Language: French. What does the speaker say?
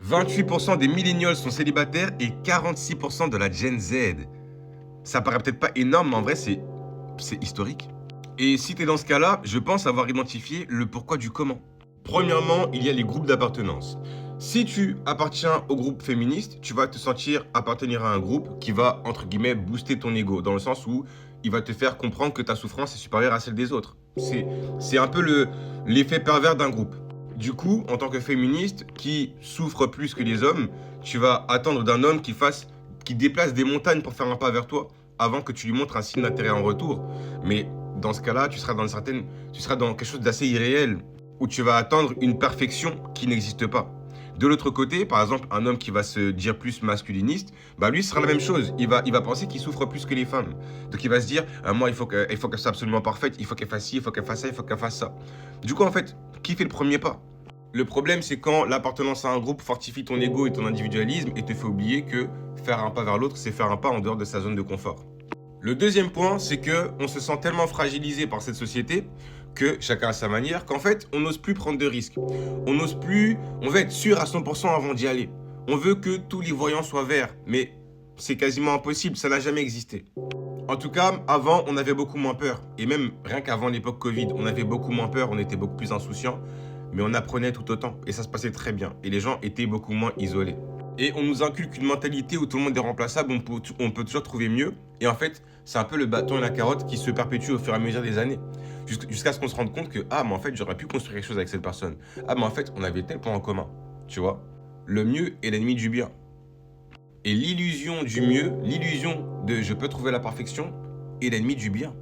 28% des millennials sont célibataires et 46% de la Gen Z. Ça paraît peut-être pas énorme, mais en vrai, c'est historique. Et si tu es dans ce cas-là, je pense avoir identifié le pourquoi du comment. Premièrement, il y a les groupes d'appartenance. Si tu appartiens au groupe féministe, tu vas te sentir appartenir à un groupe qui va, entre guillemets, booster ton ego, dans le sens où il va te faire comprendre que ta souffrance est supérieure à celle des autres. C'est un peu l'effet pervers d'un groupe. Du coup, en tant que féministe qui souffre plus que les hommes, tu vas attendre d'un homme qui déplace des montagnes pour faire un pas vers toi avant que tu lui montres un signe d'intérêt en retour. Mais dans ce cas-là, tu seras dans quelque chose d'assez irréel, où tu vas attendre une perfection qui n'existe pas. De l'autre côté, par exemple, un homme qui va se dire plus masculiniste, bah lui, ce sera la même chose. Il va penser qu'il souffre plus que les femmes. Donc il va se dire, moi, il faut qu'elle soit absolument parfaite, il faut qu'elle fasse ci, il faut qu'elle fasse ça, il faut qu'elle fasse ça. Du coup, en fait, qui fait le premier pas? Le problème, c'est quand l'appartenance à un groupe fortifie ton ego et ton individualisme et te fait oublier que faire un pas vers l'autre, c'est faire un pas en dehors de sa zone de confort. Le deuxième point, c'est que on se sent tellement fragilisé par cette société que chacun à sa manière, qu'en fait, on n'ose plus prendre de risques. On veut être sûr à 100% avant d'y aller. On veut que tous les voyants soient verts, mais c'est quasiment impossible, ça n'a jamais existé. En tout cas, avant, on avait beaucoup moins peur. Et même rien qu'avant l'époque Covid, on avait beaucoup moins peur, on était beaucoup plus insouciants, mais on apprenait tout autant. Et ça se passait très bien. Et les gens étaient beaucoup moins isolés. Et on nous inculque une mentalité où tout le monde est remplaçable, on peut toujours trouver mieux. Et en fait, c'est un peu le bâton et la carotte qui se perpétuent au fur et à mesure des années. Jusqu'à ce qu'on se rende compte que, mais en fait, j'aurais pu construire quelque chose avec cette personne. Mais en fait, on avait tel point en commun. Tu vois? Le mieux est l'ennemi du bien. Et l'illusion du mieux, l'illusion de je peux trouver la perfection, est l'ennemi du bien.